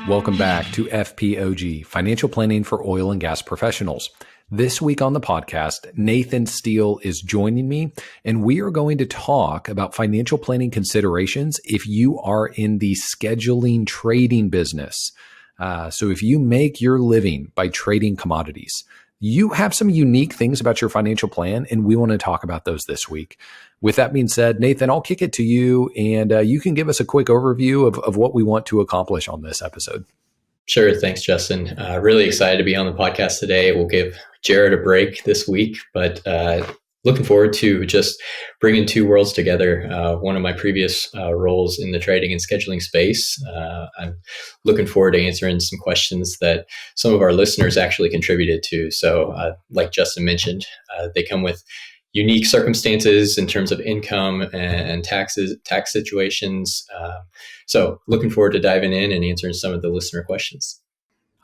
Welcome back to FPOG, Financial Planning for Oil and Gas Professionals. This week on the podcast, Nathan Steele is joining me, and we are going to talk about financial planning considerations if you are in the scheduling trading business. So if you make your living by trading commodities, you have some unique things about your financial plan, and we want to talk about those this week. With that being said, Nathan, I'll kick it to you, and you can give us a quick overview of what we want to accomplish on this episode. Sure. Thanks, Justin. Really excited to be on the podcast today. We'll give Jared a break this week, but looking forward to just bringing two worlds together. One of my previous roles in the trading and scheduling space. I'm looking forward to answering some questions that some of our listeners actually contributed to. So like Justin mentioned, they come with unique circumstances in terms of income and tax situations. So looking forward to diving in and answering some of the listener questions.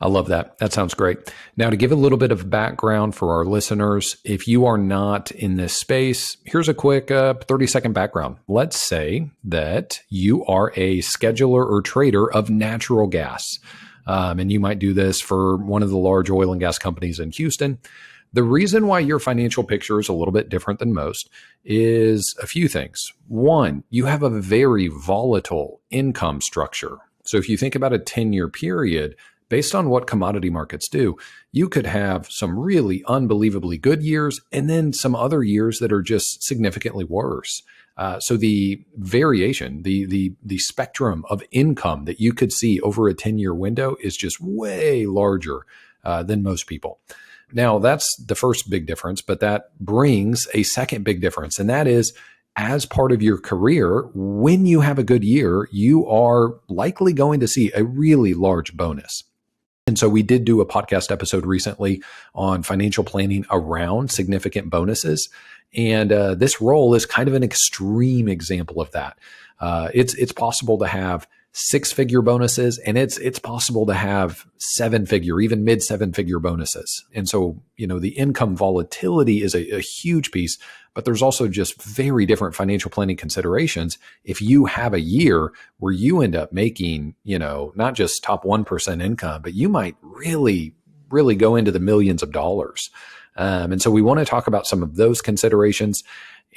I love that. That sounds great. Now, to give a little bit of background for our listeners, if you are not in this space, here's a quick 30-second background. Let's say that you are a scheduler or trader of natural gas, and you might do this for one of the large oil and gas companies in Houston. The reason why your financial picture is a little bit different than most is a few things. One, you have a very volatile income structure. So if you think about a 10-year period, based on what commodity markets do, you could have some really unbelievably good years and then some other years that are just significantly worse. So the variation, the spectrum of income that you could see over a 10-year window is just way larger than most people. Now, that's the first big difference, but that brings a second big difference, and that is as part of your career, when you have a good year, you are likely going to see a really large bonus. And so we did do a podcast episode recently on financial planning around significant bonuses. And this role is kind of an extreme example of that. It's possible to have six-figure bonuses, and it's possible to have seven-figure, even mid-seven-figure bonuses. And so, the income volatility is a huge piece, but there's also just very different financial planning considerations. If you have a year where you end up making, not just top 1% income, but you might really, really go into the millions of dollars. And so we want to talk about some of those considerations.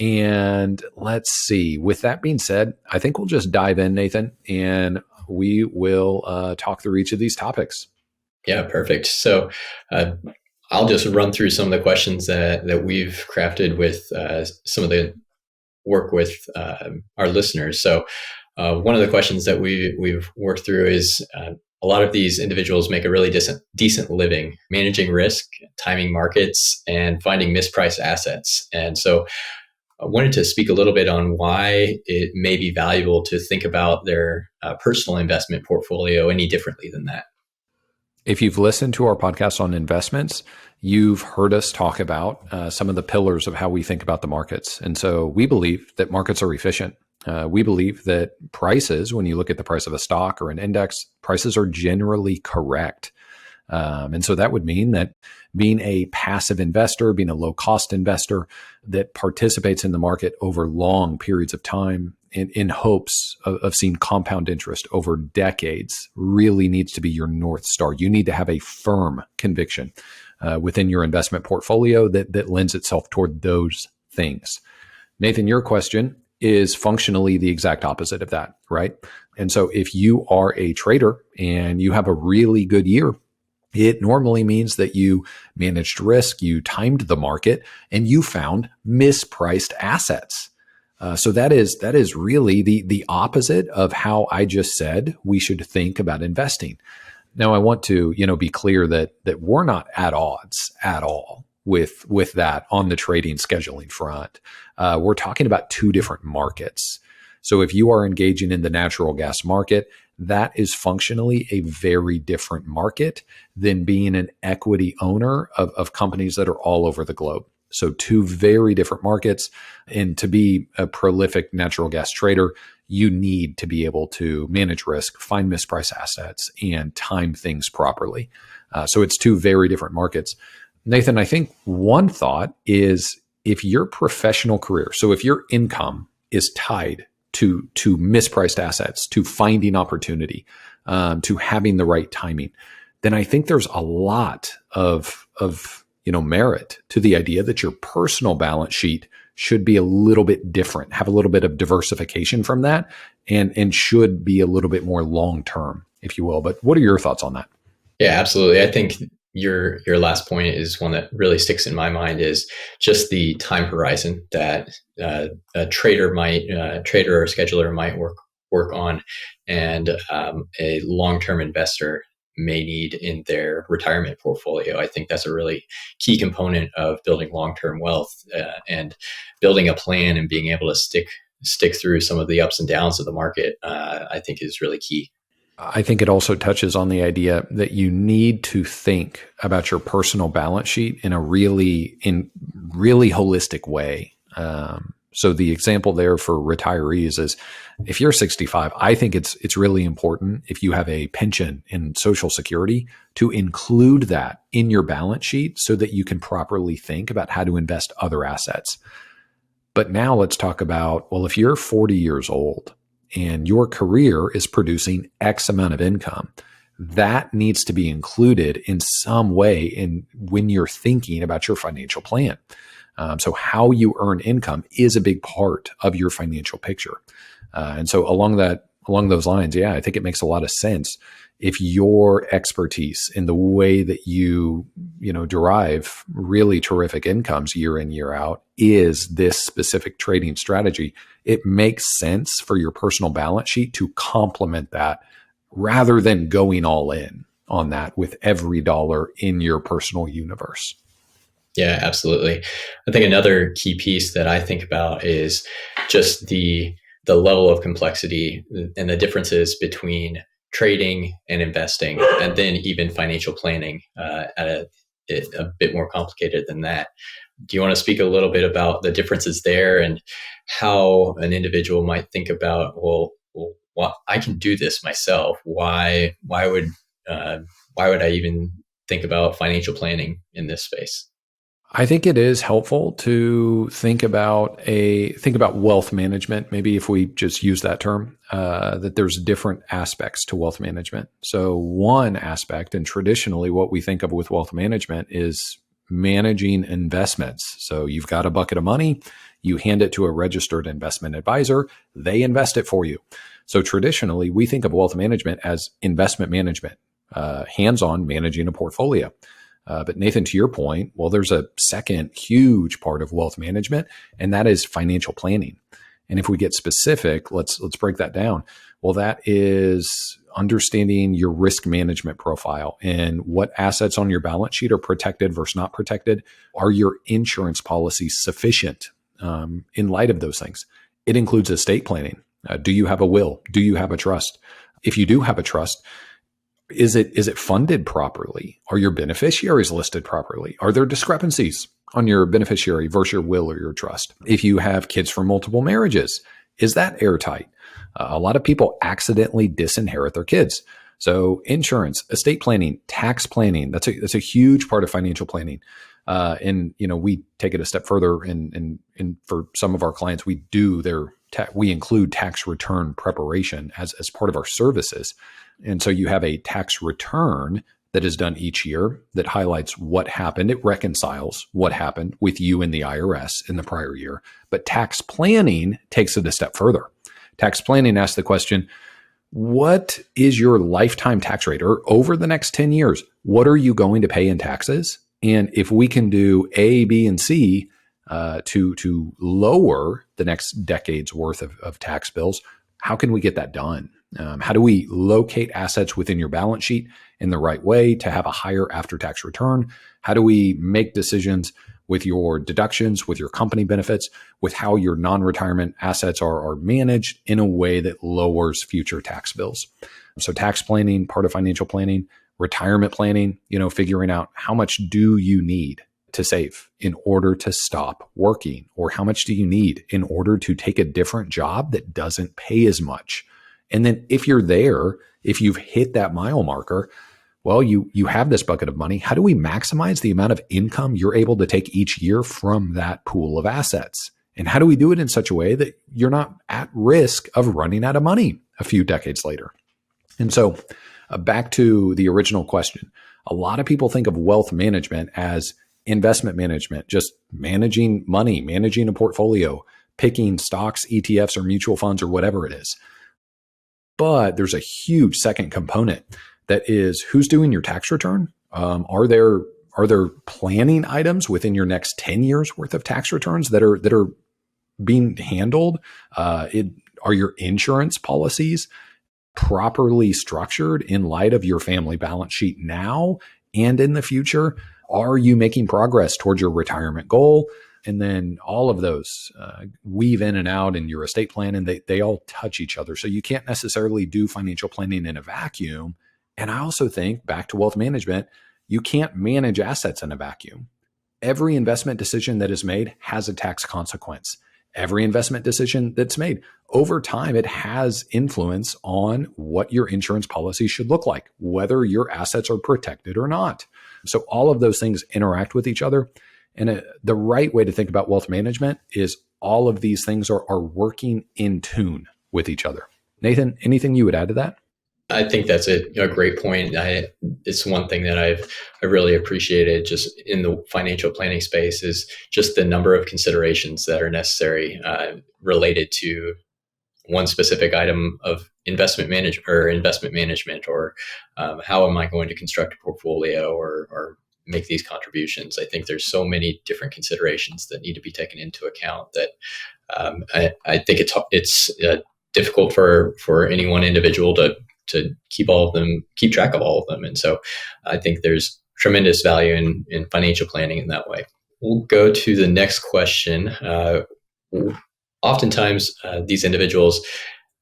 And let's see, with that being said, I think we'll just dive in, Nathan, and we will talk through each of these topics. Yeah, perfect. So I'll just run through some of the questions that we've crafted with some of the work with our listeners. So one of the questions that we've worked through is a lot of these individuals make a really decent living managing risk, timing markets, and finding mispriced assets. And so I wanted to speak a little bit on why it may be valuable to think about their personal investment portfolio any differently than that. If you've listened to our podcast on investments, you've heard us talk about some of the pillars of how we think about the markets. And so we believe that markets are efficient. We believe that prices, when you look at the price of a stock or an index, prices are generally correct. And so that would mean that being a passive investor, being a low-cost investor that participates in the market over long periods of time in hopes of seeing compound interest over decades really needs to be your North Star. You need to have a firm conviction within your investment portfolio that lends itself toward those things. Nathan, your question is functionally the exact opposite of that, right? And so if you are a trader and you have a really good year, it normally means that you managed risk, you timed the market, and you found mispriced assets. So that is really the opposite of how I just said we should think about investing. Now, I want to be clear that we're not at odds at all with that on the trading scheduling front. We're talking about two different markets. So if you are engaging in the natural gas market, that is functionally a very different market than being an equity owner of companies that are all over the globe. So two very different markets. And to be a prolific natural gas trader, you need to be able to manage risk, find mispriced assets, and time things properly. So it's two very different markets. Nathan, I think one thought is if your professional career, so if your income is tied to mispriced assets, to finding opportunity, to having the right timing, then I think there's a lot of merit to the idea that your personal balance sheet should be a little bit different, have a little bit of diversification from that, and should be a little bit more long term, if you will. But what are your thoughts on that? Yeah, absolutely. I think your last point is one that really sticks in my mind, is just the time horizon that a trader or scheduler might work on, and a long-term investor may need in their retirement portfolio. I think that's a really key component of building long-term wealth, and building a plan and being able to stick through some of the ups and downs of the market. I think is really key. I think it also touches on the idea that you need to think about your personal balance sheet in a really holistic way. So the example there for retirees is, if you're 65, I think it's really important, if you have a pension in Social Security, to include that in your balance sheet so that you can properly think about how to invest other assets. But now let's talk about, well, if you're 40 years old and your career is producing X amount of income, that needs to be included in some way when you're thinking about your financial plan. So how you earn income is a big part of your financial picture. And so along those lines, yeah, I think it makes a lot of sense. If your expertise in the way that you derive really terrific incomes year in, year out is this specific trading strategy, it makes sense for your personal balance sheet to complement that rather than going all in on that with every dollar in your personal universe. Yeah, absolutely. I think another key piece that I think about is just the level of complexity and the differences between trading and investing, and then even financial planning at a bit more complicated than that. Do you want to speak a little bit about the differences there, and how an individual might think about, well, I can do this myself. Why would I even think about financial planning in this space? I think it is helpful to think about wealth management. Maybe if we just use that term, that there's different aspects to wealth management. So one aspect, and traditionally what we think of with wealth management, is managing investments. So you've got a bucket of money, you hand it to a registered investment advisor, they invest it for you. So traditionally we think of wealth management as investment management, hands-on managing a portfolio. But Nathan, to your point, well, there's a second huge part of wealth management, and that is financial planning. And if we get specific, let's break that down. Well, that is understanding your risk management profile and what assets on your balance sheet are protected versus not protected. Are your insurance policies sufficient in light of those things? It includes estate planning. Do you have a will? Do you have a trust? If you do have a trust, is it funded properly? Are your beneficiaries listed properly? Are there discrepancies on your beneficiary versus your will or your trust? If you have kids from multiple marriages, is that airtight? A lot of people accidentally disinherit their kids. So insurance, estate planning, tax planning, that's a huge part of financial planning. And we take it a step further, and for some of our clients, we include tax return preparation as part of our services. And so you have a tax return that is done each year that highlights what happened. It reconciles what happened with you and the IRS in the prior year. But tax planning takes it a step further. Tax planning asks the question, what is your lifetime tax rate? Or over the next 10 years, what are you going to pay in taxes? And if we can do A, B, and C to lower the next decade's worth of tax bills, how can we get that done? How do we locate assets within your balance sheet in the right way to have a higher after-tax return? How do we make decisions with your deductions, with your company benefits, with how your non-retirement assets are managed in a way that lowers future tax bills? So tax planning, part of financial planning, retirement planning, figuring out how much do you need to save in order to stop working, or how much do you need in order to take a different job that doesn't pay as much? And then if you've hit that mile marker, well, you have this bucket of money. How do we maximize the amount of income you're able to take each year from that pool of assets? And how do we do it in such a way that you're not at risk of running out of money a few decades later? And so back to the original question, a lot of people think of wealth management as investment management, just managing money, managing a portfolio, picking stocks, ETFs, or mutual funds, or whatever it is. But there's a huge second component that is who's doing your tax return. Are there planning items within your next 10 years worth of tax returns that are being handled? Are your insurance policies properly structured in light of your family balance sheet now and in the future? Are you making progress towards your retirement goal? And then all of those weave in and out in your estate plan, and they all touch each other. So you can't necessarily do financial planning in a vacuum. And I also think, back to wealth management, you can't manage assets in a vacuum. Every investment decision that is made has a tax consequence. Every investment decision that's made over time, it has influence on what your insurance policy should look like, whether your assets are protected or not. So all of those things interact with each other. And the right way to think about wealth management is all of these things are working in tune with each other. Nathan, anything you would add to that? I think that's a great point. It's one thing that I really appreciated just in the financial planning space is just the number of considerations that are necessary related to one specific item of investment management, or how am I going to construct a portfolio or make these contributions. I think there's so many different considerations that need to be taken into account that I think it's difficult for any one individual to keep track of all of them. And so I think there's tremendous value in financial planning in that way. We'll go to the next question. Oftentimes, these individuals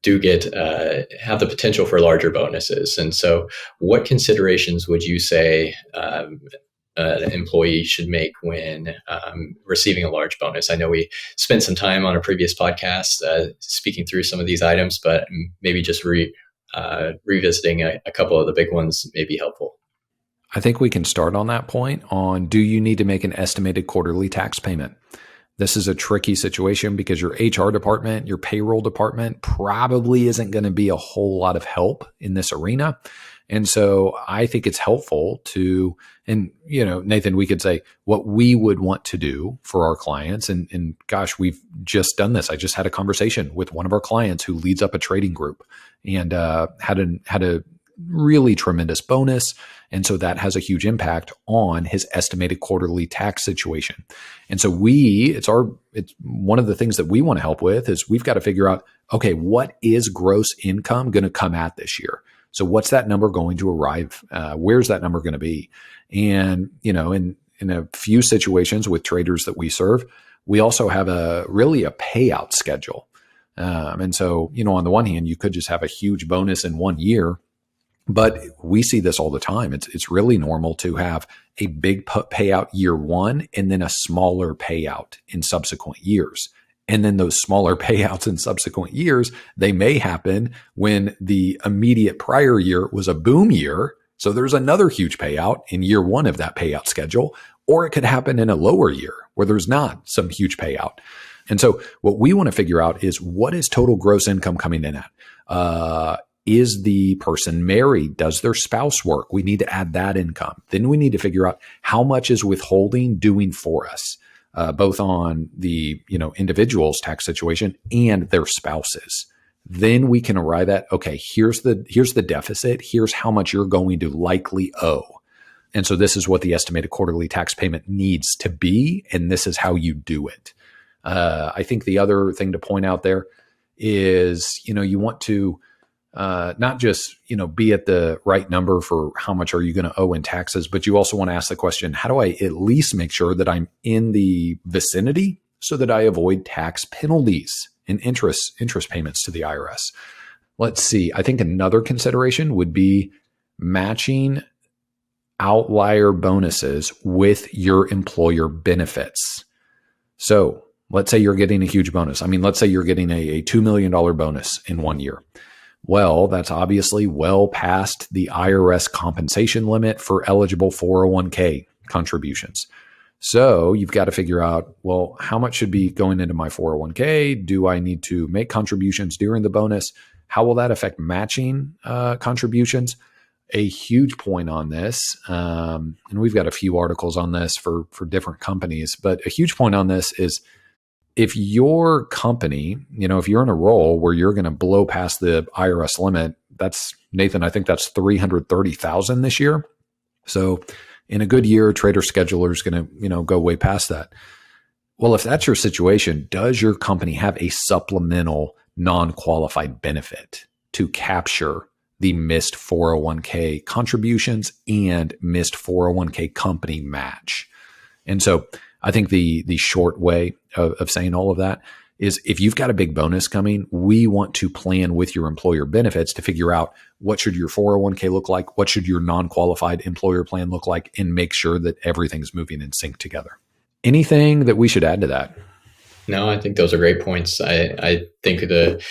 do have the potential for larger bonuses. And so what considerations would you say an employee should make when receiving a large bonus? I know we spent some time on a previous podcast speaking through some of these items, but maybe just revisiting a couple of the big ones may be helpful. I think we can start on that point on, do you need to make an estimated quarterly tax payment? This is a tricky situation because your HR department, your payroll department probably isn't going to be a whole lot of help in this arena. And so I think it's helpful to, and Nathan, we could say what we would want to do for our clients. And gosh, we've just done this. I just had a conversation with one of our clients who leads up a trading group and had a really tremendous bonus. And so that has a huge impact on his estimated quarterly tax situation. And so it's one of the things that we want to help with is we've got to figure out, okay, what is gross income going to come at this year? So what's that number going to arrive? Where's that number going to be? And, in a few situations with traders that we serve, we also have a payout schedule. And so, on the one hand, you could just have a huge bonus in one year, but we see this all the time. It's really normal to have a big payout year one and then a smaller payout in subsequent years. And then those smaller payouts in subsequent years, they may happen when the immediate prior year was a boom year. So there's another huge payout in year one of that payout schedule, or it could happen in a lower year where there's not some huge payout. And so what we want to figure out is, what is total gross income coming in at? Is the person married? Does their spouse work? We need to add that income. Then we need to figure out how much is withholding doing for us, both on the individual's tax situation and their spouses. Then we can arrive at, okay, here's the deficit. Here's how much you're going to likely owe. And so this is what the estimated quarterly tax payment needs to be, and this is how you do it. I think the other thing to point out there is, you want to not just, be at the right number for how much are you going to owe in taxes, but you also want to ask the question, how do I at least make sure that I'm in the vicinity so that I avoid tax penalties and interest payments to the IRS? Let's see. I think another consideration would be matching outlier bonuses with your employer benefits. So let's say you're getting a huge bonus. Let's say you're getting a $2 million bonus in 1 year. Well, that's obviously well past the IRS compensation limit for eligible 401k contributions. So you've got to figure out, well, how much should be going into my 401k? Do I need to make contributions during the bonus? How will that affect matching contributions? A huge point on this, and we've got a few articles on this for different companies, but a huge point on this is if your company, if you're in a role where you're going to blow past the IRS limit, that's, Nathan, I think that's 330,000 this year. So in a good year, trader scheduler is going to, go way past that. Well, if that's your situation, does your company have a supplemental non-qualified benefit to capture the missed 401k contributions and missed 401k company match? And so I think the short way of saying all of that is if you've got a big bonus coming, we want to plan with your employer benefits to figure out what should your 401k look like, what should your non-qualified employer plan look like, and make sure that everything's moving in sync together. Anything that we should add to that? No, I think those are great points. I think the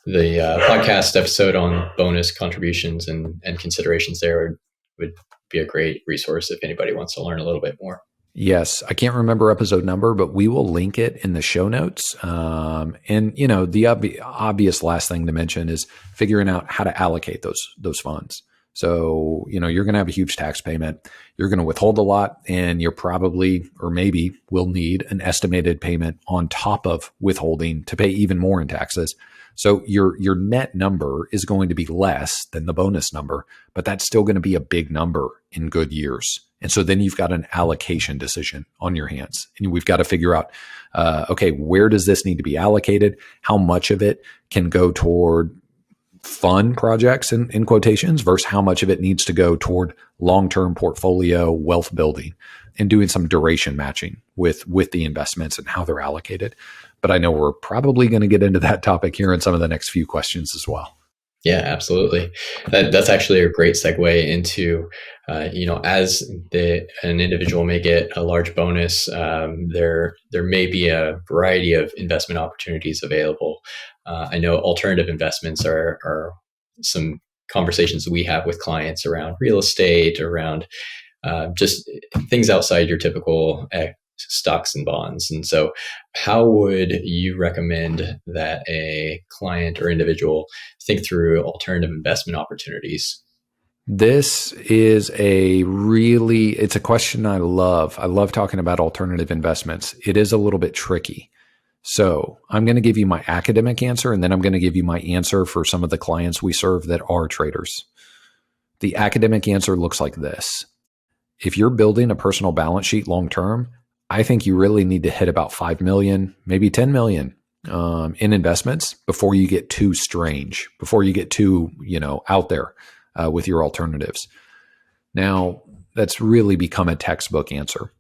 podcast episode on bonus contributions and considerations there would be a great resource if anybody wants to learn a little bit more. Yes, I can't remember episode number, but we will link it in the show notes. And the obvious last thing to mention is figuring out how to allocate those funds. So, you're going to have a huge tax payment. You're going to withhold a lot, and you're probably, or maybe will need an estimated payment on top of withholding to pay even more in taxes. So your net number is going to be less than the bonus number, but that's still going to be a big number in good years. And so then you've got an allocation decision on your hands, and we've got to figure out, okay, where does this need to be allocated? How much of it can go toward fun projects in quotations versus how much of it needs to go toward long-term portfolio wealth building and doing some duration matching with the investments and how they're allocated. But I know we're probably going to get into that topic here in some of the next few questions as well. Yeah, absolutely. That's actually a great segue into, as an individual may get a large bonus, there may be a variety of investment opportunities available. I know alternative investments are some conversations we have with clients around real estate, around just things outside your typical stocks and bonds. And so how would you recommend that a client or individual think through alternative investment opportunities? This is it's a question I love. I love talking about alternative investments. It is a little bit tricky. So I'm going to give you my academic answer, and then I'm going to give you my answer for some of the clients we serve that are traders. The academic answer looks like this. If you're building a personal balance sheet long-term, I think you really need to hit about 5 million, maybe 10 million in investments before you get too strange, before you get too, out there with your alternatives. Now, that's really become a textbook answer.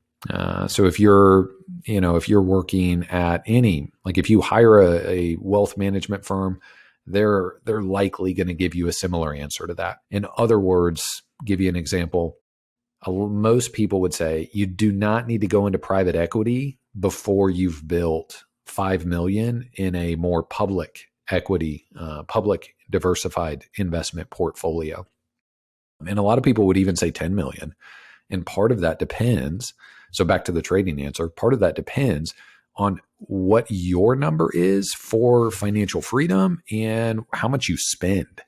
So if you're working at if you hire a wealth management firm, they're likely going to give you a similar answer to that. In other words, give you an example. Most people would say you do not need to go into private equity before you've built 5 million in a more public equity, public diversified investment portfolio. And a lot of people would even say 10 million. And part of that depends. So back to the trading answer, part of that depends on what your number is for financial freedom and how much you spend.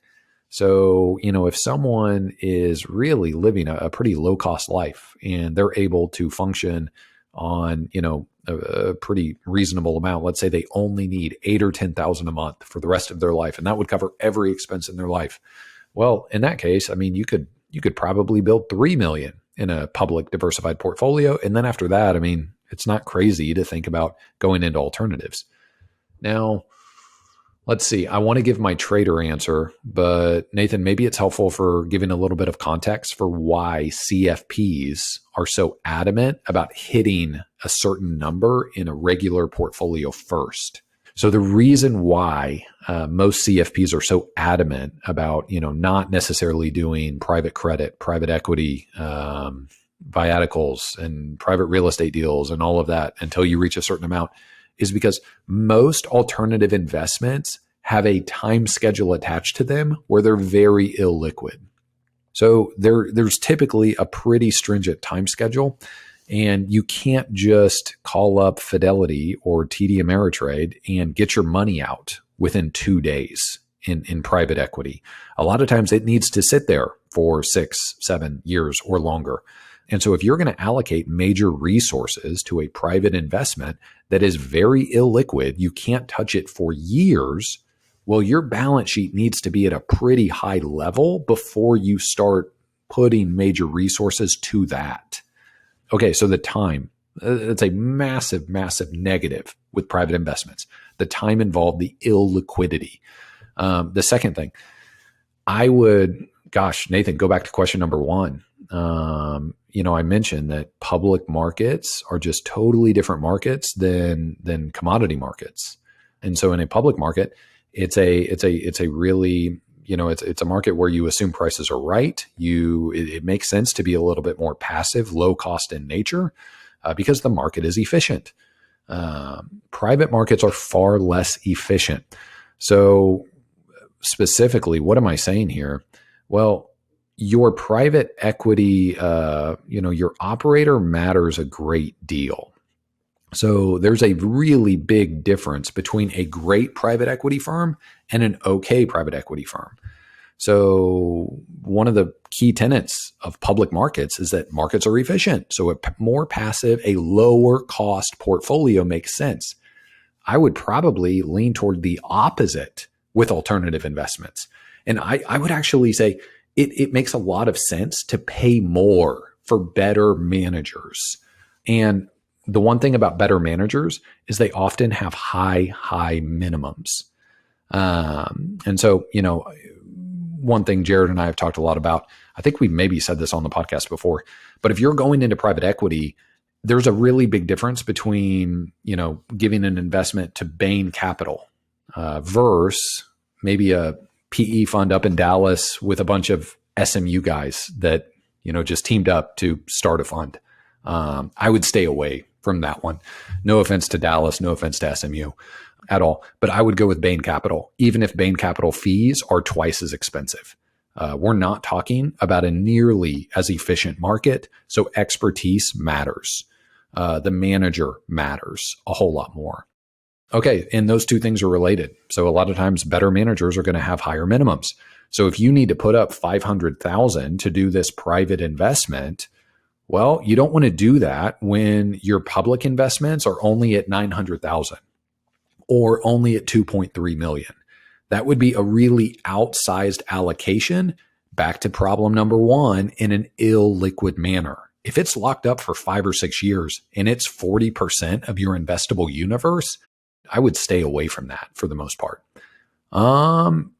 So, if someone is really living a pretty low cost life and they're able to function on, a pretty reasonable amount, let's say they only need 8 or 10,000 a month for the rest of their life, and that would cover every expense in their life. Well, in that case, you could probably build 3 million in a public diversified portfolio. And then after that, it's not crazy to think about going into alternatives. Now, let's see. I want to give my trader answer, but Nathan, maybe it's helpful for giving a little bit of context for why CFPs are so adamant about hitting a certain number in a regular portfolio first. So the reason why most CFPs are so adamant about, not necessarily doing private credit, private equity, viaticals and private real estate deals and all of that until you reach a certain amount is because most alternative investments have a time schedule attached to them where they're very illiquid. So there's typically a pretty stringent time schedule. And you can't just call up Fidelity or TD Ameritrade and get your money out within 2 days in private equity. A lot of times it needs to sit there for 6, 7 years or longer. And so if you're going to allocate major resources to a private investment that is very illiquid, you can't touch it for years. Well, your balance sheet needs to be at a pretty high level before you start putting major resources to that. Okay, so the time, it's a massive, massive negative with private investments. The time involved, the illiquidity. The second thing, Nathan, go back to question number one. I mentioned that public markets are just totally different markets than commodity markets. And so in a public market, it's a really, it's a market where you assume prices are right. It makes sense to be a little bit more passive, low cost in nature, because the market is efficient. Private markets are far less efficient. So specifically, what am I saying here? Well, your private equity, your operator matters a great deal. So there's a really big difference between a great private equity firm and an okay private equity firm. So one of the key tenets of public markets is that markets are efficient. So a more passive, a lower cost portfolio makes sense. I would probably lean toward the opposite with alternative investments. And I would actually say it makes a lot of sense to pay more for better managers. And the one thing about better managers is they often have high minimums. And so, one thing Jared and I have talked a lot about, I think we maybe said this on the podcast before, but if you're going into private equity, there's a really big difference between, giving an investment to Bain Capital versus maybe a PE fund up in Dallas with a bunch of SMU guys that, just teamed up to start a fund. I would stay away from that one. No offense to Dallas, no offense to SMU at all, but I would go with Bain Capital, even if Bain Capital fees are twice as expensive. We're not talking about a nearly as efficient market, so expertise matters. The manager matters a whole lot more. Okay, and those two things are related. So a lot of times better managers are going to have higher minimums. So if you need to put up $500,000 to do this private investment, well, you don't want to do that when your public investments are only at $900,000 or only at $2.3 million. That would be a really outsized allocation back to problem number one in an illiquid manner. If it's locked up for 5 or 6 years and it's 40% of your investable universe, I would stay away from that for the most part.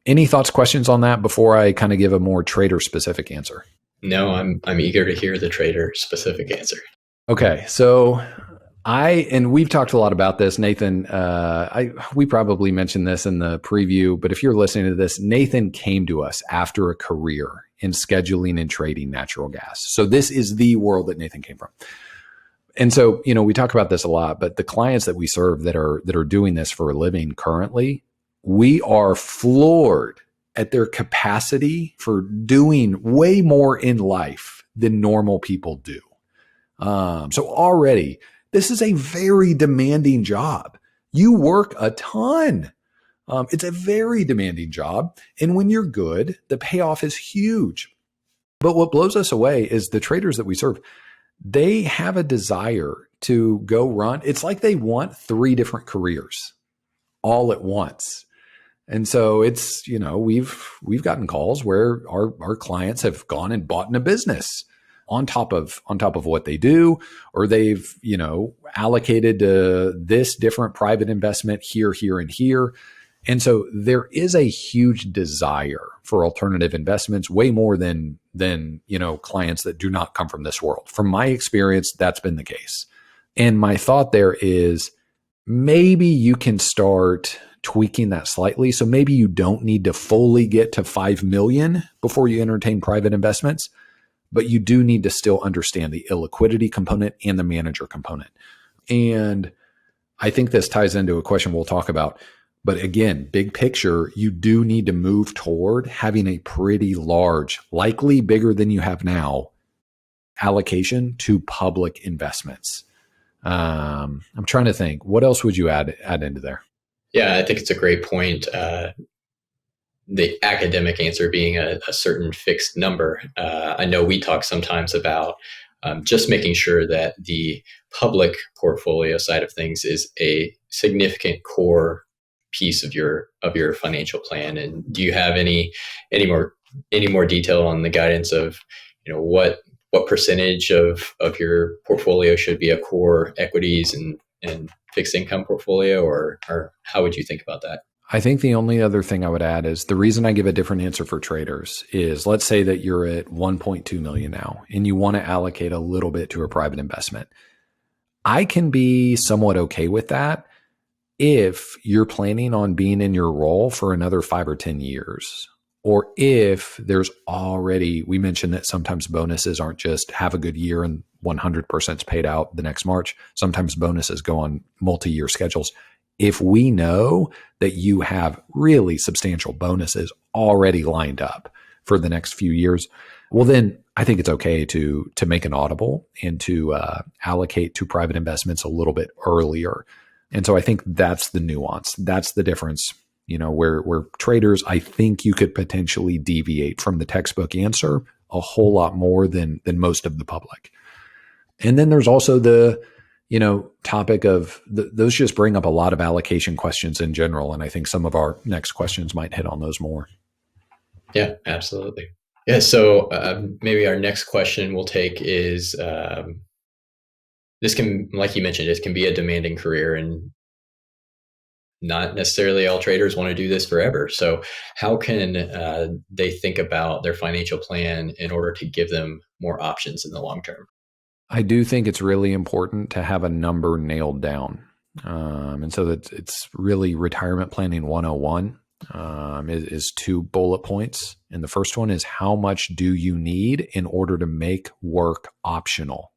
Any thoughts, questions on that before I kind of give a more trader specific answer? No, I'm eager to hear the trader specific answer. Okay, so we've talked a lot about this, Nathan. We probably mentioned this in the preview, but if you're listening to this, Nathan came to us after a career in scheduling and trading natural gas. So this is the world that Nathan came from. And so, we talk about this a lot, but the clients that we serve that are doing this for a living currently, we are floored at their capacity for doing way more in life than normal people do. So already, this is a very demanding job. You work a ton. It's a very demanding job. And when you're good, the payoff is huge. But what blows us away is the traders that we serve, they have a desire to go run. It's like they want 3 different careers all at once. And so it's, we've gotten calls where our clients have gone and bought in a business on top of what they do, or they've, allocated to this different private investment here, and here. And so there is a huge desire for alternative investments, way more than clients that do not come from this world. From my experience, that's been the case. And my thought there is maybe you can start tweaking that slightly. So maybe you don't need to fully get to 5 million before you entertain private investments, but you do need to still understand the illiquidity component and the manager component. And I think this ties into a question we'll talk about. But again, big picture, you do need to move toward having a pretty large, likely bigger than you have now, allocation to public investments. I'm trying to think. What else would you add into there? Yeah, I think it's a great point. The academic answer being a certain fixed number. I know we talk sometimes about just making sure that the public portfolio side of things is a significant core piece of your financial plan. And do you have any more detail on the guidance of, what percentage of your portfolio should be a core equities and fixed income portfolio, or how would you think about that? I think the only other thing I would add is the reason I give a different answer for traders is, let's say that you're at 1.2 million now and you want to allocate a little bit to a private investment. I can be somewhat okay with that if you're planning on being in your role for another 5 or 10 years, or if there's already, we mentioned that sometimes bonuses aren't just have a good year and 100% is paid out the next March. Sometimes bonuses go on multi-year schedules. If we know that you have really substantial bonuses already lined up for the next few years, well, then I think it's okay to make an audible and to allocate to private investments a little bit earlier. And so I think that's the nuance. That's the difference, where traders, I think you could potentially deviate from the textbook answer a whole lot more than most of the public. And then there's also the topic of those just bring up a lot of allocation questions in general. And I think some of our next questions might hit on those more. Yeah, absolutely. Yeah. So maybe our next question we'll take is, this can, like you mentioned, it can be a demanding career, and not necessarily all traders want to do this forever. So how can they think about their financial plan in order to give them more options in the long term? I do think it's really important to have a number nailed down. And so that it's really retirement planning 101 is 2 bullet points. And the first one is, how much do you need in order to make work optional?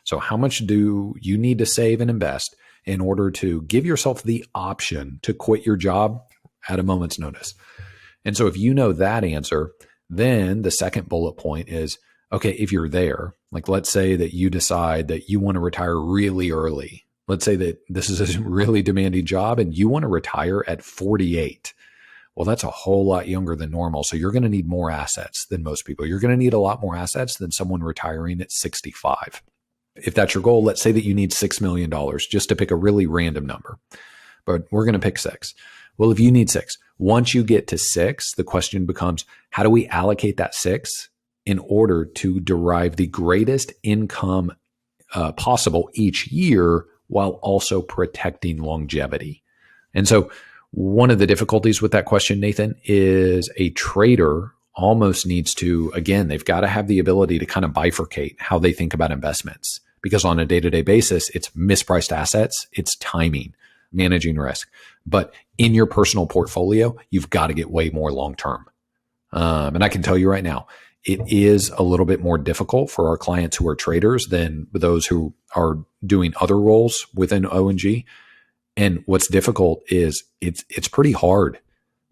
So how much do you need to save and invest in order to give yourself the option to quit your job at a moment's notice? And so if you know that answer, then the second bullet point is, okay, if you're there, like let's say that you decide that you want to retire really early. Let's say that this is a really demanding job and you want to retire at 48. Well, that's a whole lot younger than normal. So you're going to need more assets than most people. You're going to need a lot more assets than someone retiring at 65. If that's your goal, let's say that you need $6 million, just to pick a really random number, but we're going to pick 6. Well, if you need 6, once you get to 6, the question becomes, how do we allocate that 6 in order to derive the greatest income possible each year while also protecting longevity? And so one of the difficulties with that question, Nathan, is a trader almost needs to, again, they've got to have the ability to kind of bifurcate how they think about investments, because on a day-to-day basis, it's mispriced assets, it's timing, managing risk. But in your personal portfolio, you've got to get way more long-term. And I can tell you right now, it is a little bit more difficult for our clients who are traders than those who are doing other roles within O&G. And what's difficult is it's pretty hard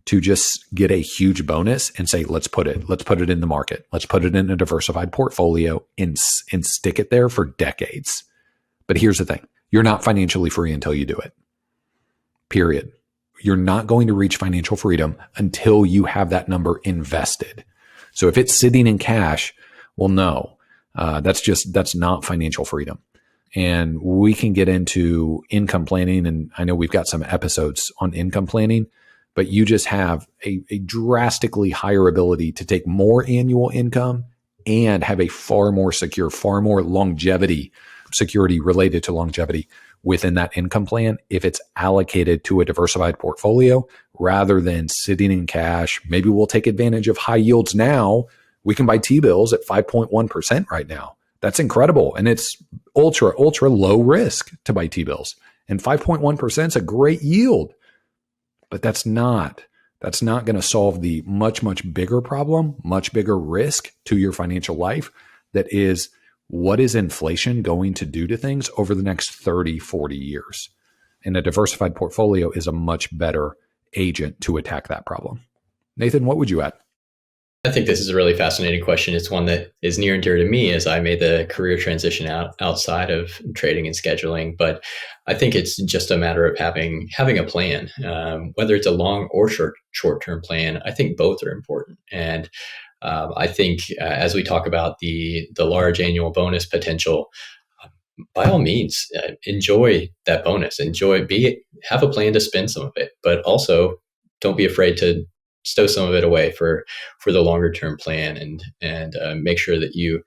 to just get a huge bonus and say, let's put it in the market. Let's put it in a diversified portfolio and stick it there for decades. But here's the thing. You're not financially free until you do it. Period. You're not going to reach financial freedom until you have that number invested. So if it's sitting in cash, well, no, that's not financial freedom. And we can get into income planning. And I know we've got some episodes on income planning, but you just have a drastically higher ability to take more annual income and have a far more secure, far more security related to longevity within that income plan if it's allocated to a diversified portfolio rather than sitting in cash. Maybe we'll take advantage of high yields now. We can buy T-bills at 5.1% right now. That's incredible. And it's ultra low risk to buy T-bills. And 5.1% is a great yield. But that's not going to solve the much bigger problem, much bigger risk to your financial life. That is, what is inflation going to do to things over the next 30, 40 years? And a diversified portfolio is a much better agent to attack that problem. Nathan, what would you add? I think this is a really fascinating question. It's one that is near and dear to me as I made the career transition outside of trading and scheduling. But I think it's just a matter of having a plan, whether it's a long or short term plan. I think both are important, and I think as we talk about the large annual bonus potential, by all means, enjoy that bonus. Have a plan to spend some of it, but also don't be afraid to stow some of it away for the longer term plan, and make sure that you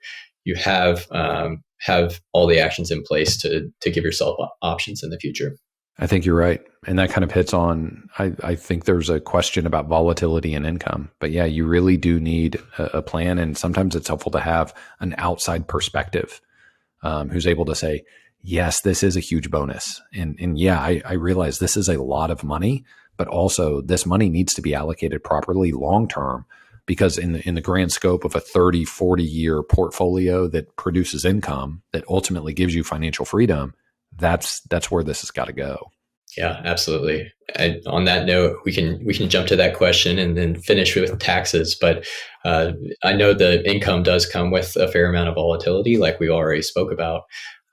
have all the actions in place to give yourself options in the future. I think you're right. And that kind of hits on, I think there's a question about volatility and income. But yeah, you really do need a plan. And sometimes it's helpful to have an outside perspective who's able to say, yes, this is a huge bonus. And yeah, I realize this is a lot of money, but also this money needs to be allocated properly long term, because in the grand scope of a 30, 40 year portfolio that produces income that ultimately gives you financial freedom, that's where this has got to go. Yeah, absolutely. On that note, we can jump to that question and then finish with taxes. But I know the income does come with a fair amount of volatility, like we already spoke about.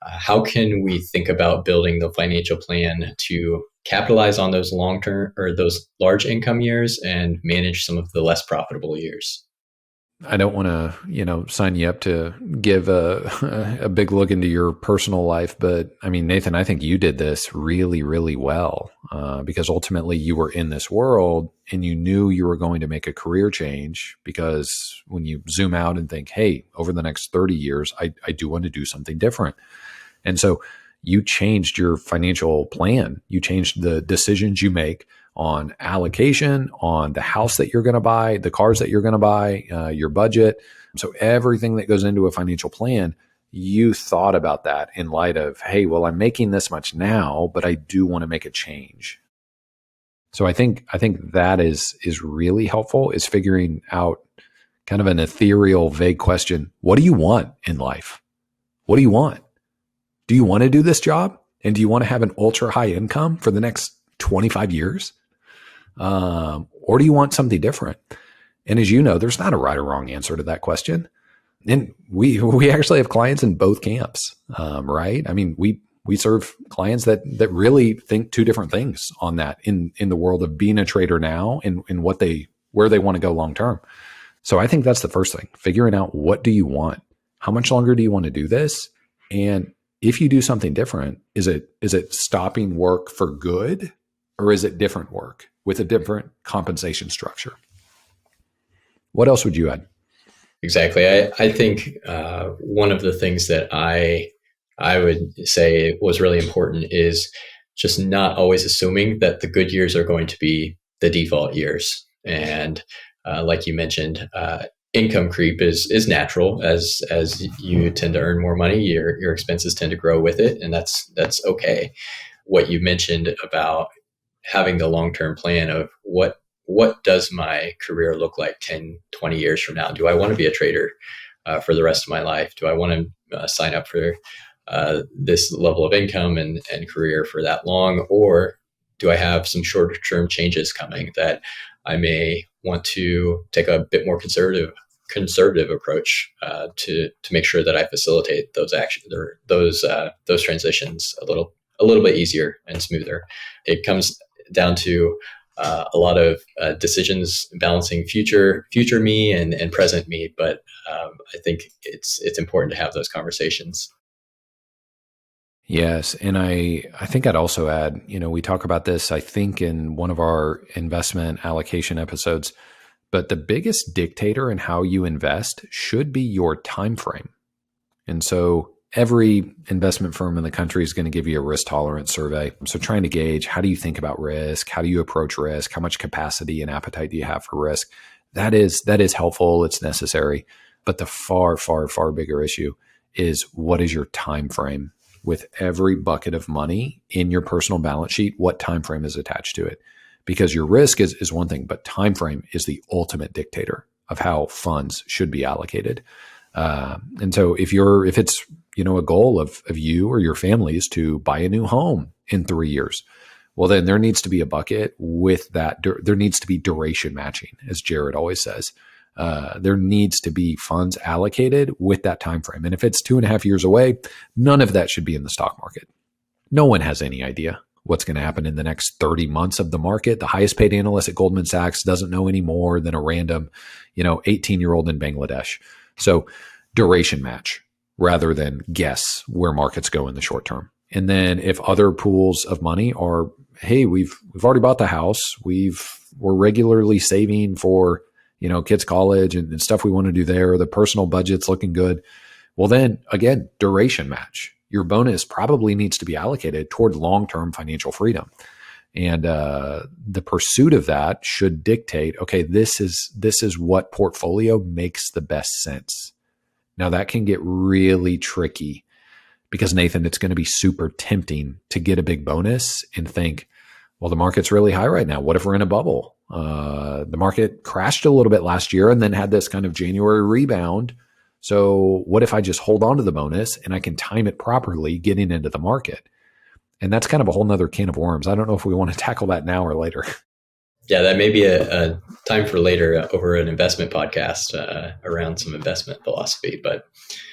How can we think about building the financial plan to capitalize on those long term or those large income years and manage some of the less profitable years? I don't want to, sign you up to give a big look into your personal life, but I mean, Nathan, I think you did this really, really well because ultimately you were in this world and you knew you were going to make a career change. Because when you zoom out and think, hey, over the next 30 years, I do want to do something different, and so you changed your financial plan. You changed the decisions you make on allocation, on the house that you're going to buy, the cars that you're going to buy, your budget. So everything that goes into a financial plan, you thought about that in light of, hey, well, I'm making this much now, but I do want to make a change. So I think that is really helpful, is figuring out kind of an ethereal, vague question. What do you want in life? What do you want? Do you want to do this job? And do you want to have an ultra high income for the next 25 years? Or do you want something different? And as you know, there's not a right or wrong answer to that question. And we actually have clients in both camps, right? I mean, we serve clients that really think two different things on that in the world of being a trader now and where they want to go long term. So I think that's the first thing, figuring out, what do you want? How much longer do you want to do this? And if you do something different, is it stopping work for good, or is it different work with a different compensation structure? What else would you add? Exactly. I think one of the things that I would say was really important is just not always assuming that the good years are going to be the default years. And like you mentioned, income creep is natural. As you tend to earn more money, your expenses tend to grow with it, and that's okay. What you mentioned about having the long-term plan of what does my career look like 10, 20 years from now? Do I want to be a trader for the rest of my life? Do I want to sign up for this level of income and career for that long? Or do I have some shorter term changes coming that I may want to take a bit more conservative approach to make sure that I facilitate those actions or those transitions a little bit easier and smoother. It comes down to a lot of decisions balancing future me and present me, but I think it's important to have those conversations. Yes. And I think I'd also add, we talk about this, I think, in one of our investment allocation episodes, but the biggest dictator in how you invest should be your time frame. And so every investment firm in the country is going to give you a risk tolerance survey. So trying to gauge, how do you think about risk? How do you approach risk? How much capacity and appetite do you have for risk? That is helpful. It's necessary. But the far, far, far bigger issue is, what is your time frame? With every bucket of money in your personal balance sheet, what time frame is attached to it? Because your risk is one thing, but time frame is the ultimate dictator of how funds should be allocated. And so if it's a goal of you or your family is to buy a new home in 3 years, well, then there needs to be a bucket with that. There needs to be duration matching, as Jared always says. There needs to be funds allocated with that time frame. And if it's 2.5 years away, none of that should be in the stock market. No one has any idea what's going to happen in the next 30 months of the market. The highest paid analyst at Goldman Sachs doesn't know any more than a random, 18-year-old in Bangladesh. So duration match rather than guess where markets go in the short term. And then if other pools of money are, hey, we've already bought the house, we're regularly saving for, kids' college and stuff we want to do there, the personal budget's looking good. Well, then again, duration match. Your bonus probably needs to be allocated toward long-term financial freedom. And the pursuit of that should dictate, okay, this is what portfolio makes the best sense. Now that can get really tricky because, Nathan, it's going to be super tempting to get a big bonus and think, well, the market's really high right now. What if we're in a bubble? The market crashed a little bit last year and then had this kind of January rebound. So what if I just hold on to the bonus and I can time it properly getting into the market? And that's kind of a whole nother can of worms. I don't know if we want to tackle that now or later. Yeah, that may be a time for later over an investment podcast around some investment philosophy. But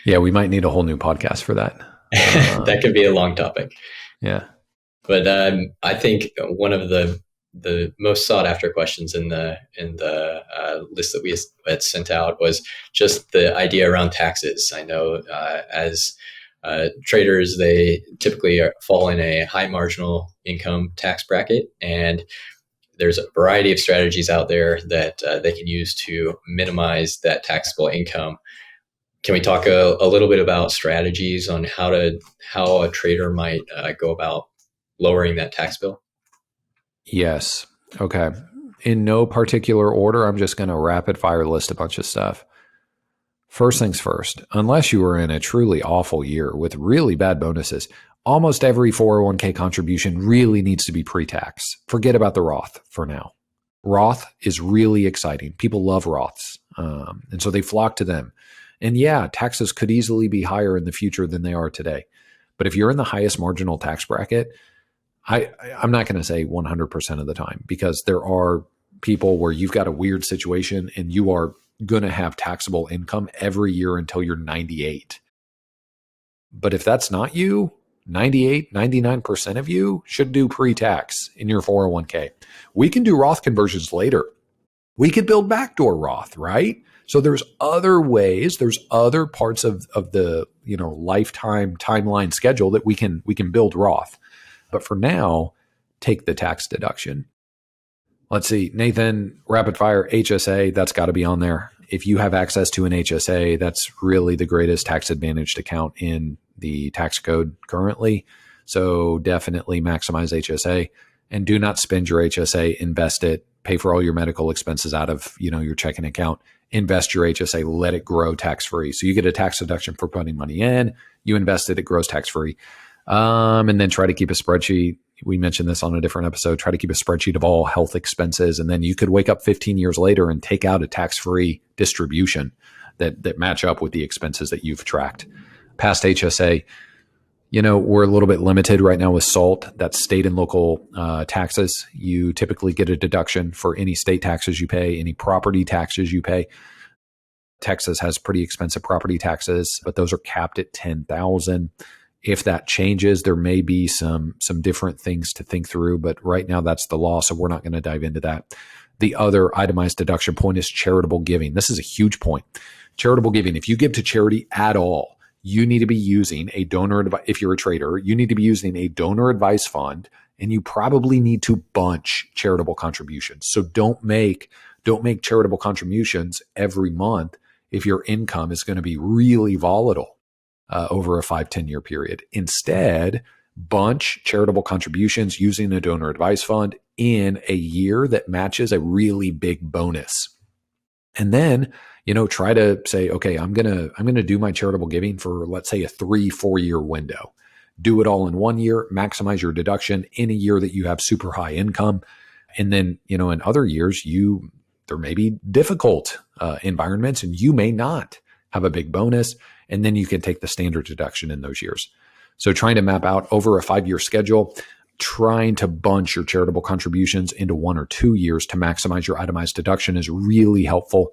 yeah, we might need a whole new podcast for that. That could be a long topic. Yeah. But I think one of the most sought after questions in the list that we had sent out was just the idea around taxes. I know as traders, they typically fall in a high marginal income tax bracket, and there's a variety of strategies out there that they can use to minimize that taxable income. Can we talk a little bit about strategies on how a trader might go about lowering that tax bill? Yes. Okay. In no particular order, I'm just going to rapid fire list a bunch of stuff. First things first, unless you were in a truly awful year with really bad bonuses, almost every 401k contribution really needs to be pre-tax. Forget about the Roth for now. Roth is really exciting. People love Roths. And so they flock to them. And yeah, taxes could easily be higher in the future than they are today. But if you're in the highest marginal tax bracket, I'm not going to say 100% of the time, because there are people where you've got a weird situation and you are going to have taxable income every year until you're 98. But if that's not you, 98, 99% of you should do pre-tax in your 401k. We can do Roth conversions later. We could build backdoor Roth, right? So there's other ways, there's other parts of the lifetime timeline schedule that we can build Roth. But for now, take the tax deduction. Let's see, Nathan, rapid fire, HSA, that's got to be on there. If you have access to an HSA, that's really the greatest tax advantaged account in the tax code currently. So definitely maximize HSA, and do not spend your HSA, invest it, pay for all your medical expenses out of your checking account, invest your HSA, let it grow tax-free. So you get a tax deduction for putting money in, you invest it grows tax-free. And then try to keep a spreadsheet. We mentioned this on a different episode. Try to keep a spreadsheet of all health expenses. And then you could wake up 15 years later and take out a tax-free distribution that match up with the expenses that you've tracked. Past HSA, we're a little bit limited right now with SALT. That's state and local taxes. You typically get a deduction for any state taxes you pay, any property taxes you pay. Texas has pretty expensive property taxes, but those are capped at $10,000. If that changes, there may be some different things to think through, but right now that's the law, so we're not going to dive into that. The other itemized deduction point is charitable giving. This is a huge point. Charitable giving, if you give to charity at all, you need to be using a donor, if you're a trader, you need to be using a donor advised fund, and you probably need to bunch charitable contributions. So don't make charitable contributions every month if your income is going to be really volatile over a 5-10 year period. Instead, bunch charitable contributions using a donor advised fund in a year that matches a really big bonus. And then, try to say, okay, I'm going to do my charitable giving for, let's say, a 3-4 year window. Do it all in 1 year, maximize your deduction in a year that you have super high income. And then, in other years, there may be difficult environments and you may not have a big bonus. And then you can take the standard deduction in those years. So trying to map out over a 5-year schedule, trying to bunch your charitable contributions into 1 or 2 years to maximize your itemized deduction is really helpful.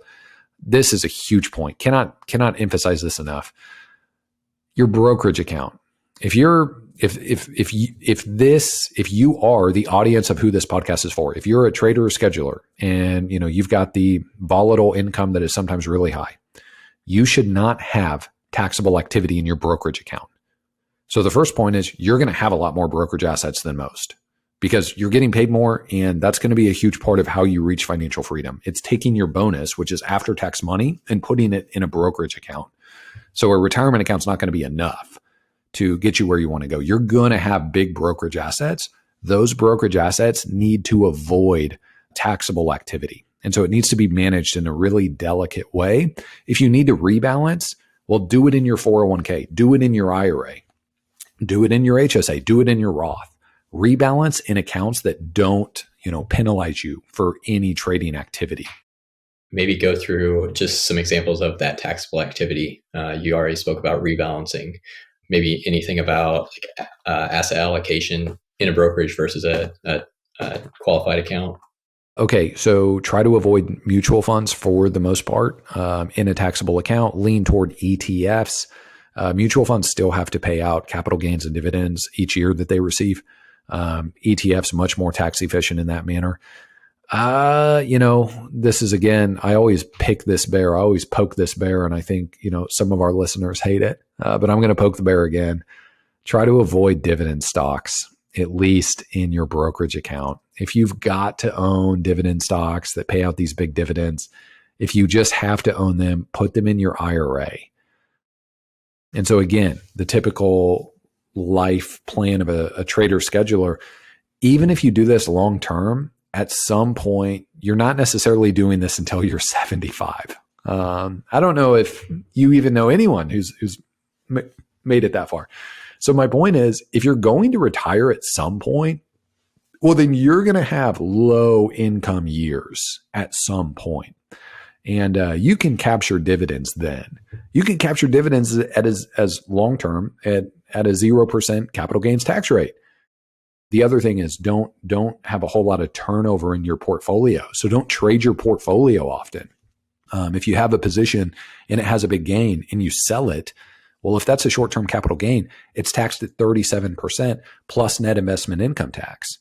this is a huge point. Cannot emphasize this enough. Your brokerage account. If you are the audience of who this podcast is for, if you're a trader or scheduler and you've got the volatile income that is sometimes really high, you should not have taxable activity in your brokerage account. So the first point is you're going to have a lot more brokerage assets than most because you're getting paid more, and that's going to be a huge part of how you reach financial freedom. It's taking your bonus, which is after-tax money, and putting it in a brokerage account. So a retirement account's not going to be enough to get you where you want to go. You're going to have big brokerage assets. Those brokerage assets need to avoid taxable activity. And so it needs to be managed in a really delicate way. If you need to rebalance, well, do it in your 401k, do it in your IRA, do it in your HSA, do it in your Roth. Rebalance in accounts that don't, penalize you for any trading activity. Maybe go through just some examples of that taxable activity. You already spoke about rebalancing. Maybe anything about asset allocation in a brokerage versus a qualified account. Okay, so try to avoid mutual funds for the most part in a taxable account. Lean toward ETFs. Mutual funds still have to pay out capital gains and dividends each year that they receive. ETFs much more tax efficient in that manner. This is, again, I always pick this bear. I always poke this bear, and I think, some of our listeners hate it, but I'm going to poke the bear again. Try to avoid dividend stocks, at least in your brokerage account. If you've got to own dividend stocks that pay out these big dividends, if you just have to own them, put them in your IRA. And so again, the typical life plan of a trader scheduler, even if you do this long term, at some point, you're not necessarily doing this until you're 75. I don't know if you even know anyone who's made it that far. So my point is, if you're going to retire at some point, well, then you're going to have low income years at some point. And you can capture dividends then. You can capture dividends as long-term at a 0% capital gains tax rate. The other thing is don't have a whole lot of turnover in your portfolio. So don't trade your portfolio often. If you have a position and it has a big gain and you sell it, well, if that's a short-term capital gain, it's taxed at 37% plus net investment income tax.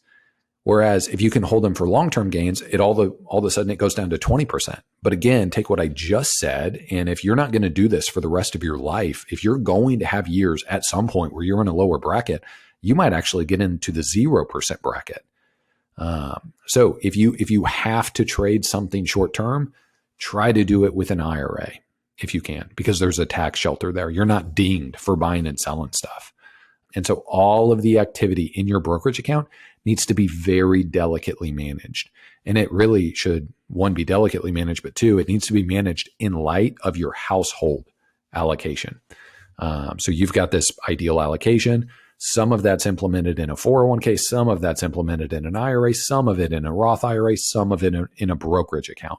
Whereas if you can hold them for long-term gains, all of a sudden it goes down to 20%. But again, take what I just said, and if you're not going to do this for the rest of your life, if you're going to have years at some point where you're in a lower bracket, you might actually get into the 0% bracket. So if you have to trade something short-term, try to do it with an IRA if you can, because there's a tax shelter there. You're not dinged for buying and selling stuff. And so all of the activity in your brokerage account needs to be very delicately managed. And it really should, one, be delicately managed, but two, it needs to be managed in light of your household allocation. So you've got this ideal allocation. Some of that's implemented in a 401k, some of that's implemented in an IRA, some of it in a Roth IRA, some of it in a brokerage account.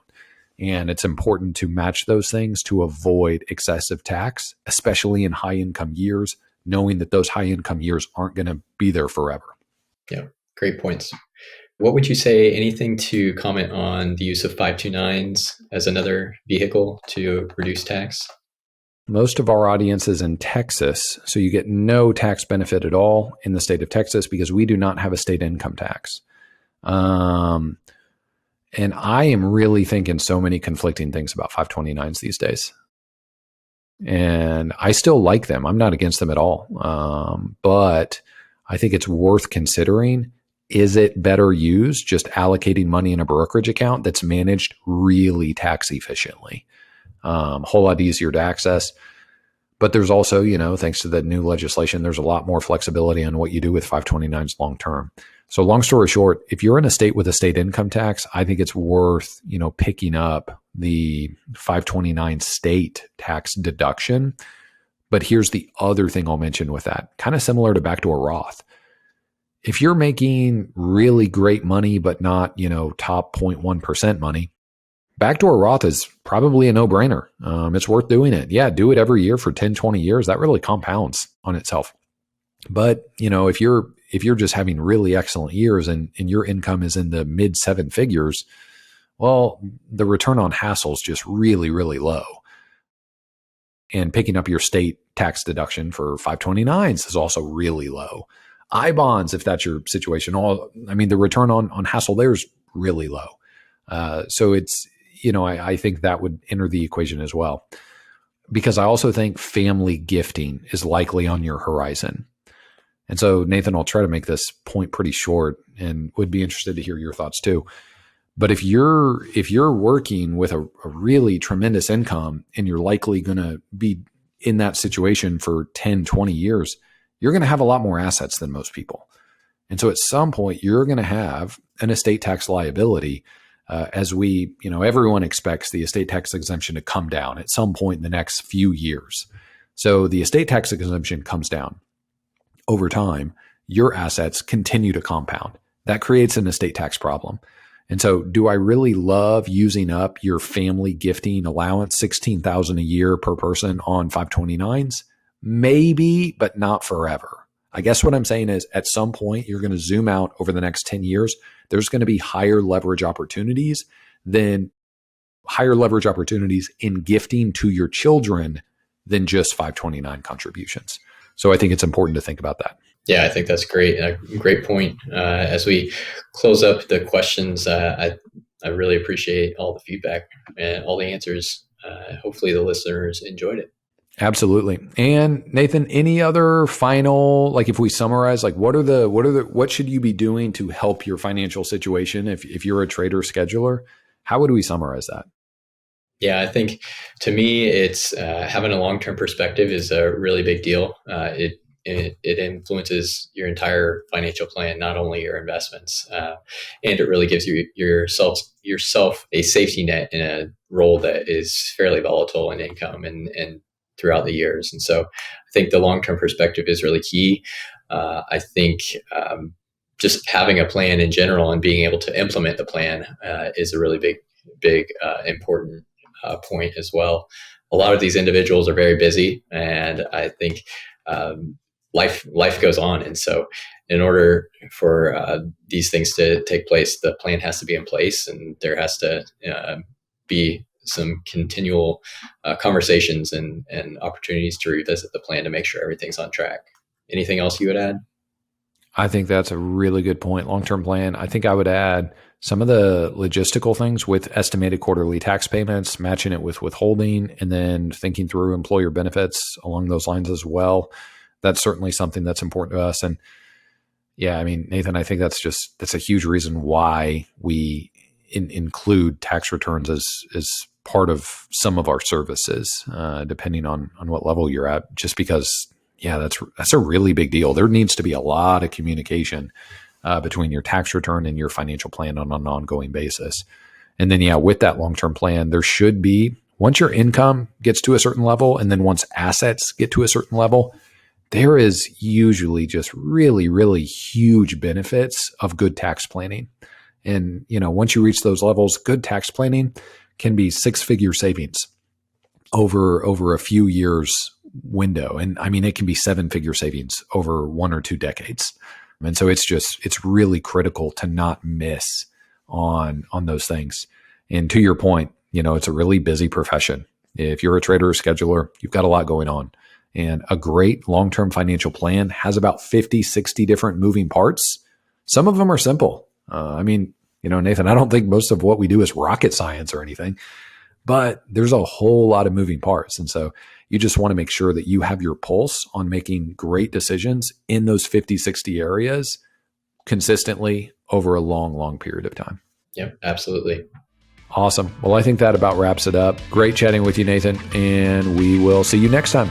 And it's important to match those things to avoid excessive tax, especially in high income years, knowing that those high income years aren't going to be there forever. Yeah, great points. What would you say, anything to comment on the use of 529s as another vehicle to reduce tax? Most of our audience is in Texas, so you get no tax benefit at all in the state of Texas because we do not have a state income tax. And I am really thinking so many conflicting things about 529s these days. And I still like them. I'm not against them at all. But I think it's worth considering. Is it better used just allocating money in a brokerage account that's managed really tax efficiently? A whole lot easier to access. But there's also, thanks to the new legislation, there's a lot more flexibility on what you do with 529s long term. So long story short, if you're in a state with a state income tax, I think it's worth, picking up the 529 state tax deduction. But here's the other thing I'll mention with that, kind of similar to backdoor Roth. If you're making really great money, but not, top 0.1% money, backdoor Roth is probably a no-brainer. It's worth doing it. Yeah, do it every year for 10, 20 years. That really compounds on itself. But, if you're just having really excellent years and your income is in the mid 7 figures, Well, the return on hassle is just really, really low. And picking up your state tax deduction for 529s is also really low. I-bonds, if that's your situation, the return on hassle there is really low. So it's, I think that would enter the equation as well. Because I also think family gifting is likely on your horizon. And so, Nathan, I'll try to make this point pretty short and would be interested to hear your thoughts too. But if you're working with a really tremendous income and you're likely going to be in that situation for 10, 20 years, you're going to have a lot more assets than most people. And so at some point, you're going to have an estate tax liability as everyone expects the estate tax exemption to come down at some point in the next few years. So the estate tax exemption comes down over time. Your assets continue to compound. That creates an estate tax problem. And so do I really love using up your family gifting allowance, $16,000 a year per person on 529s? Maybe, but not forever. I guess what I'm saying is at some point, you're going to zoom out over the next 10 years. There's going to be higher leverage opportunities in gifting to your children than just 529 contributions. So I think it's important to think about that. Yeah, I think that's great. A great point. As we close up the questions, I really appreciate all the feedback and all the answers. Hopefully the listeners enjoyed it. Absolutely. And Nathan, any other final, like if we summarize, like what should you be doing to help your financial situation if you're a trader scheduler? How would we summarize that? Yeah, I think to me, it's having a long-term perspective is a really big deal. It influences your entire financial plan, not only your investments, and it really gives you yourself a safety net in a role that is fairly volatile in income and throughout the years. And so, I think the long-term perspective is really key. I think just having a plan in general and being able to implement the plan is a really big important point as well. A lot of these individuals are very busy, and I think life goes on. And so in order for these things to take place, the plan has to be in place, and there has to be some continual conversations and opportunities to revisit the plan to make sure everything's on track. Anything else you would add? I think that's a really good point. Long-term plan. I think I would add some of the logistical things with estimated quarterly tax payments, matching it with withholding, and then thinking through employer benefits along those lines as well. That's certainly something that's important to us. And yeah, I mean, Nathan, I think that's a huge reason why we include tax returns as part of some of our services, depending on what level you're at, just because, yeah, that's a really big deal. There needs to be a lot of communication between your tax return and your financial plan on an ongoing basis. And then, yeah, with that long-term plan, there should be, once your income gets to a certain level, and then once assets get to a certain level, there is usually just really, really huge benefits of good tax planning. And, once you reach those levels, good tax planning can be six-figure savings over a few years window. And I mean, it can be seven-figure savings over 1 or 2 decades. And so it's really critical to not miss on those things. And to your point, it's a really busy profession. If you're a trader or scheduler, you've got a lot going on. And a great long-term financial plan has about 50, 60 different moving parts. Some of them are simple. Nathan, I don't think most of what we do is rocket science or anything, but there's a whole lot of moving parts. And so you just want to make sure that you have your pulse on making great decisions in those 50, 60 areas consistently over a long, long period of time. Yep, absolutely. Awesome. Well, I think that about wraps it up. Great chatting with you, Nathan, and we will see you next time.